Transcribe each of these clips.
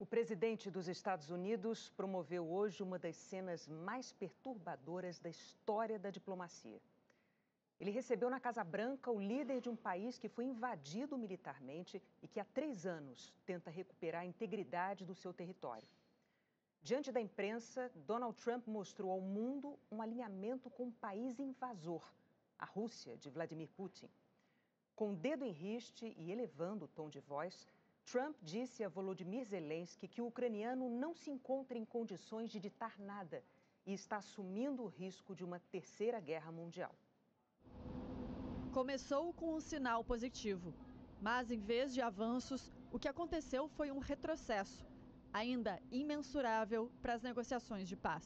presidente dos Estados Unidos promoveu hoje uma das cenas mais perturbadoras da história da diplomacia. Ele recebeu na Casa Branca o líder de um país que foi invadido militarmente e que há 3 anos tenta recuperar a integridade do seu território. Diante da imprensa, Donald Trump mostrou ao mundo um alinhamento com um país invasor, a Rússia de Vladimir Putin. Com o dedo em riste e elevando o tom de voz, Trump disse a Volodymyr Zelensky que o ucraniano não se encontra em condições de ditar nada e está assumindo o risco de uma terceira guerra mundial. Começou com um sinal positivo, mas em vez de avanços, o que aconteceu foi um retrocesso, ainda imensurável para as negociações de paz.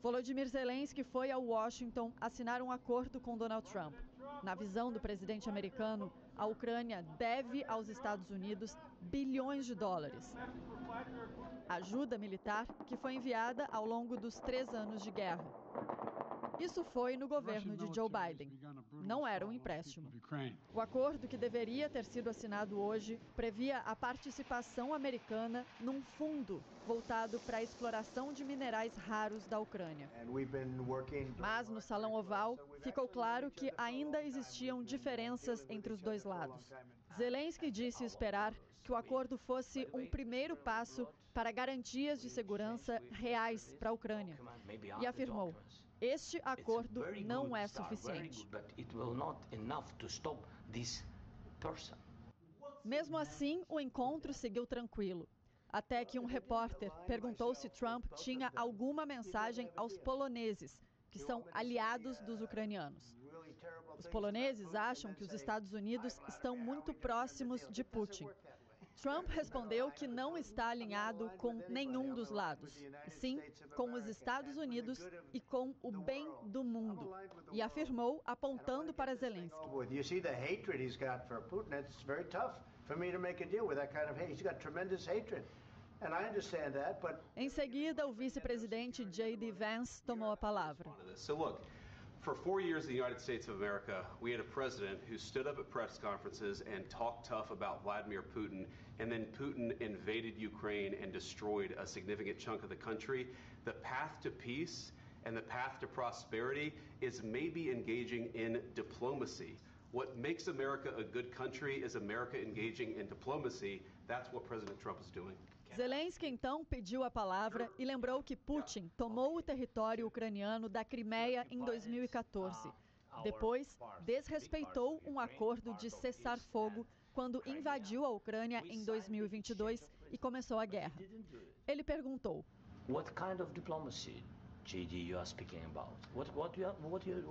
Volodymyr Zelensky foi a Washington assinar um acordo com Donald Trump. Na visão do presidente americano, a Ucrânia deve aos Estados Unidos bilhões de dólares. Ajuda militar que foi enviada ao longo dos 3 anos de guerra. Isso foi no governo de Joe Biden. Não era um empréstimo. O acordo, que deveria ter sido assinado hoje, previa a participação americana num fundo voltado para a exploração de minerais raros da Ucrânia. Mas no Salão Oval ficou claro que ainda existiam diferenças entre os dois lados. Zelensky disse esperar que o acordo fosse um primeiro passo para garantias de segurança reais para a Ucrânia. E afirmou: este acordo não é suficiente. Mesmo assim, o encontro seguiu tranquilo. Até que um repórter perguntou se Trump tinha alguma mensagem aos poloneses, que são aliados dos ucranianos. Os poloneses acham que os Estados Unidos estão muito próximos de Putin. Trump respondeu que não está alinhado com nenhum dos lados, e sim com os Estados Unidos e com o bem do mundo. E afirmou, apontando para Zelensky: Em seguida, o vice-presidente J.D. Vance tomou a palavra. For 4 years in the United States of America, we had a president who stood up at press conferences and talked tough about Vladimir Putin, and then Putin invaded Ukraine and destroyed a significant chunk of the country. The path to peace and the path to prosperity is maybe engaging in diplomacy. What makes America a good country is America engaging in diplomacy. That's what President Trump is doing. Zelensky então pediu a palavra e lembrou que Putin tomou o território ucraniano da Crimeia em 2014. Depois, desrespeitou um acordo de cessar-fogo quando invadiu a Ucrânia em 2022 e começou a guerra. Ele perguntou: What kind of diplomacy, JD, you are speaking about? What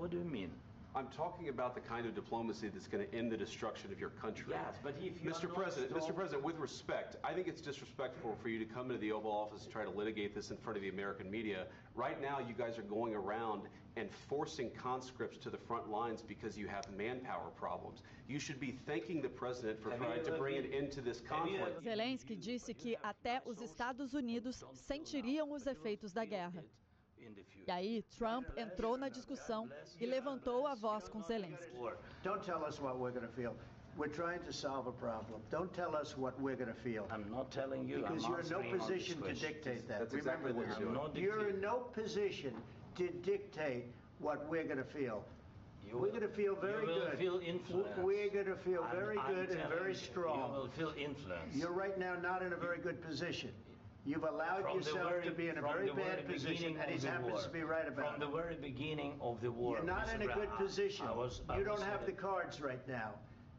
do you mean? I'm talking about the kind of diplomacy that's going to end the destruction of your country. Yes, but if you Mr. President, with respect, I think it's disrespectful for you to come into the Oval Office and try to litigate this in front of the American media. Right now, you guys are going around and forcing conscripts to the front lines because you have manpower problems. You should be thanking the President for trying to bring it into this conflict. Zelensky disse que até os Estados Unidos sentiriam os efeitos da guerra. E aí, Trump entrou na discussão e levantou a voz com Zelensky. Don't tell us what we're going to feel. We're trying to solve a problem. Don't tell us what we're going to feel. I'm not telling you. Because you're in no position to dictate that. That's exactly what you're doing. You're in no position to dictate what we're going to feel. We're going to feel very good. You will feel influence. We're going to feel very good and very strong. You will feel influence. You're right now not in a very good position. You've allowed yourself to be in a very bad position, and he happens to be right about it. From the very beginning of the war. You're not in a good position. You don't have the cards right now.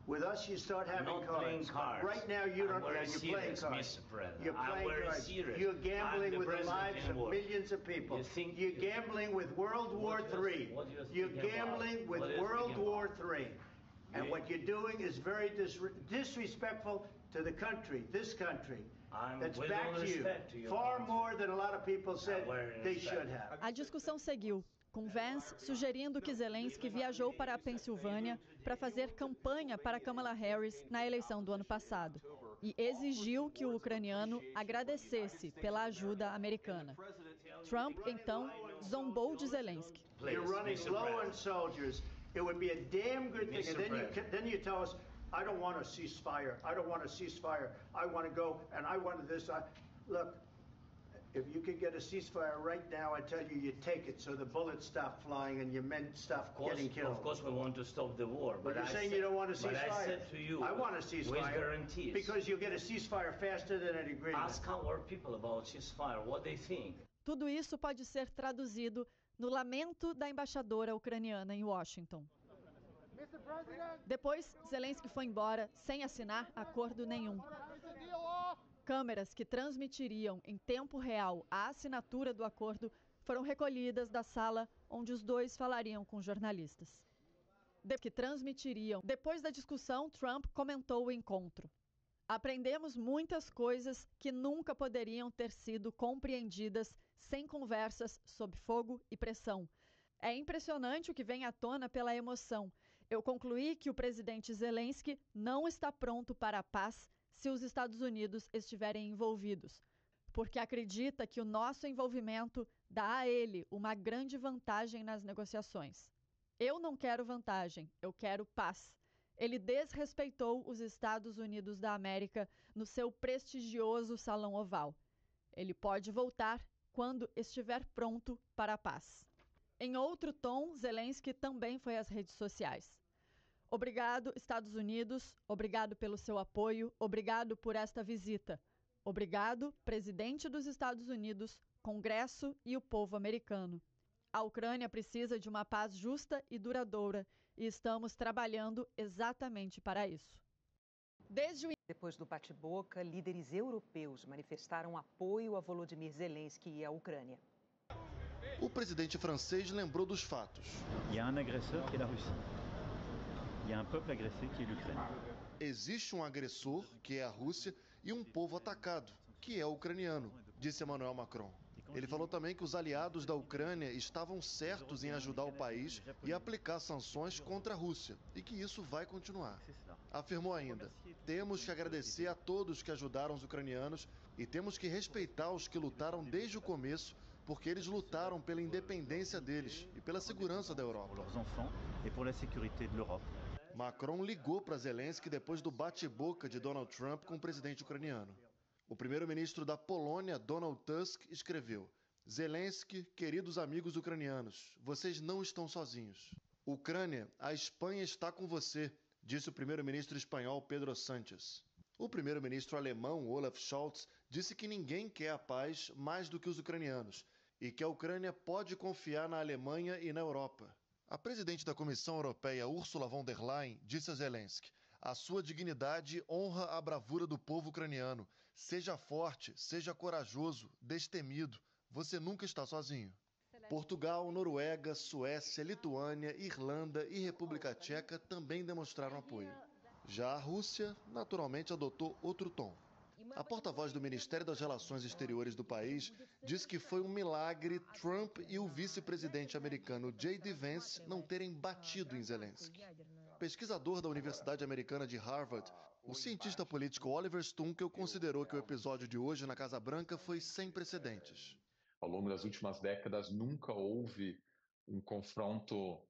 With us, you start having cards. Right now, you don't. You're playing cards. You're playing cards. You're gambling with the lives of millions of people. You're gambling with World War III. You're gambling with World War III. And what you're doing is very disrespectful to the country, this country, that's backed you far more than a lot of people said they should have. A discussão seguiu, com Vance sugerindo que Zelensky viajou para a Pensilvânia para fazer campanha para Kamala Harris na eleição do ano passado e exigiu que o ucraniano agradecesse pela ajuda americana. Trump, então, zombou de Zelensky. You're running low on soldiers. It would be a damn good thing. And then you tell us, I don't want a ceasefire. I don't want a ceasefire. I want to go and I want this. Look, if you could get a ceasefire right now, I tell you, you take it so the bullets stop flying and your men stop getting killed. Of course we want to stop the war. But you're saying you don't want a ceasefire. But I said to you, I want a ceasefire. With guarantees. Because you'll get a ceasefire faster than an agreement. Ask our people about ceasefire, what they think. Tudo isso pode ser traduzido no lamento da embaixadora ucraniana em Washington. Depois, Zelensky foi embora sem assinar acordo nenhum. Câmeras que transmitiriam em tempo real a assinatura do acordo foram recolhidas da sala onde os dois falariam com jornalistas. Depois da discussão, Trump comentou o encontro. Aprendemos muitas coisas que nunca poderiam ter sido compreendidas sem conversas sob fogo e pressão. É impressionante o que vem à tona pela emoção. Eu concluí que o presidente Zelensky não está pronto para a paz se os Estados Unidos estiverem envolvidos, porque acredita que o nosso envolvimento dá a ele uma grande vantagem nas negociações. Eu não quero vantagem, eu quero paz. Ele desrespeitou os Estados Unidos da América no seu prestigioso Salão Oval. Ele pode voltar quando estiver pronto para a paz. Em outro tom, Zelensky também foi às redes sociais. Obrigado, Estados Unidos, obrigado pelo seu apoio, obrigado por esta visita. Obrigado, presidente dos Estados Unidos, Congresso e o povo americano. A Ucrânia precisa de uma paz justa e duradoura e estamos trabalhando exatamente para isso. Depois do bate-boca, líderes europeus manifestaram apoio a Volodymyr Zelensky e à Ucrânia. O presidente francês lembrou dos fatos. Existe um agressor, que é a Rússia, e um povo atacado, que é o ucraniano, disse Emmanuel Macron. Ele falou também que os aliados da Ucrânia estavam certos em ajudar o país e aplicar sanções contra a Rússia, e que isso vai continuar. Afirmou ainda: temos que agradecer a todos que ajudaram os ucranianos e temos que respeitar os que lutaram desde o começo, porque eles lutaram pela independência deles e pela segurança da Europa. Macron ligou para Zelensky depois do bate-boca de Donald Trump com o presidente ucraniano. O primeiro-ministro da Polônia, Donald Tusk, escreveu: Zelensky, queridos amigos ucranianos, vocês não estão sozinhos. Ucrânia, a Espanha está com você, disse o primeiro-ministro espanhol Pedro Sánchez. O primeiro-ministro alemão, Olaf Scholz, disse que ninguém quer a paz mais do que os ucranianos e que a Ucrânia pode confiar na Alemanha e na Europa. A presidente da Comissão Europeia, Ursula von der Leyen, disse a Zelensky: a sua dignidade honra a bravura do povo ucraniano. Seja forte, seja corajoso, destemido. Você nunca está sozinho. Portugal, Noruega, Suécia, Lituânia, Irlanda e República Tcheca também demonstraram apoio. Já a Rússia, naturalmente, adotou outro tom. A porta-voz do Ministério das Relações Exteriores do país disse que foi um milagre Trump e o vice-presidente americano J.D. Vance não terem batido em Zelensky. Pesquisador da Universidade Americana de Harvard, o cientista político Oliver Stunkel considerou que o episódio de hoje na Casa Branca foi sem precedentes. Ao longo das últimas décadas, nunca houve um confronto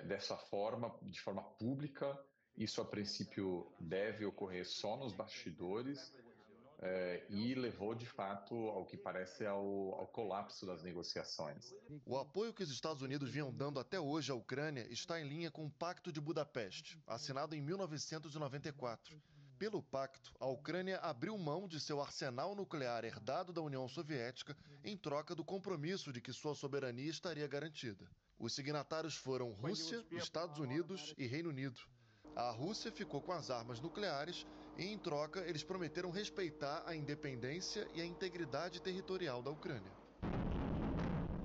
dessa forma, de forma pública. Isso, a princípio, deve ocorrer só nos bastidores e levou, de fato, ao que parece ao colapso das negociações. O apoio que os Estados Unidos vinham dando até hoje à Ucrânia está em linha com o Pacto de Budapeste, assinado em 1994. Pelo pacto, a Ucrânia abriu mão de seu arsenal nuclear herdado da União Soviética em troca do compromisso de que sua soberania estaria garantida. Os signatários foram Rússia, Estados Unidos e Reino Unido. A Rússia ficou com as armas nucleares e, em troca, eles prometeram respeitar a independência e a integridade territorial da Ucrânia.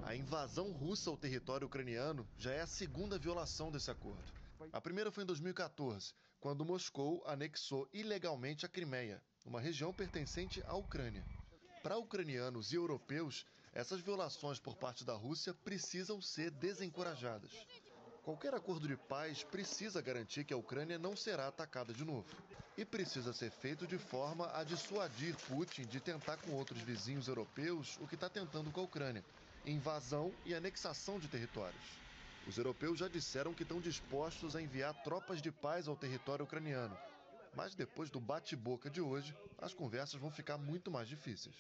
A invasão russa ao território ucraniano já é a segunda violação desse acordo. A primeira foi em 2014, quando Moscou anexou ilegalmente a Crimeia, uma região pertencente à Ucrânia. Para ucranianos e europeus, essas violações por parte da Rússia precisam ser desencorajadas. Qualquer acordo de paz precisa garantir que a Ucrânia não será atacada de novo. E precisa ser feito de forma a dissuadir Putin de tentar com outros vizinhos europeus o que está tentando com a Ucrânia: invasão e anexação de territórios. Os europeus já disseram que estão dispostos a enviar tropas de paz ao território ucraniano. Mas depois do bate-boca de hoje, as conversas vão ficar muito mais difíceis.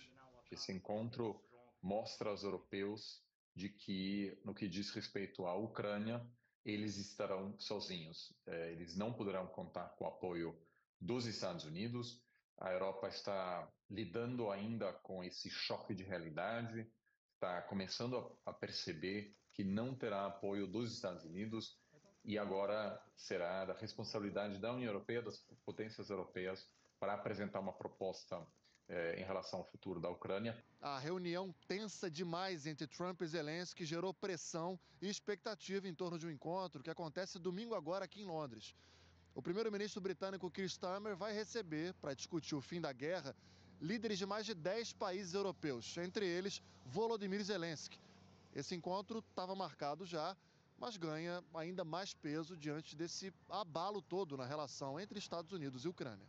que esse encontro mostra aos europeus de que, no que diz respeito à Ucrânia, eles estarão sozinhos. Eles não poderão contar com o apoio dos Estados Unidos. A Europa está lidando ainda com esse choque de realidade, está começando a perceber que não terá apoio dos Estados Unidos e agora será da responsabilidade da União Europeia, das potências europeias, para apresentar uma proposta em relação ao futuro da Ucrânia. A reunião tensa demais entre Trump e Zelensky gerou pressão e expectativa em torno de um encontro que acontece domingo agora aqui em Londres. O primeiro-ministro britânico Keir Starmer vai receber, para discutir o fim da guerra, líderes de mais de 10 países europeus, entre eles Volodymyr Zelensky. Esse encontro estava marcado já, mas ganha ainda mais peso diante desse abalo todo na relação entre Estados Unidos e Ucrânia.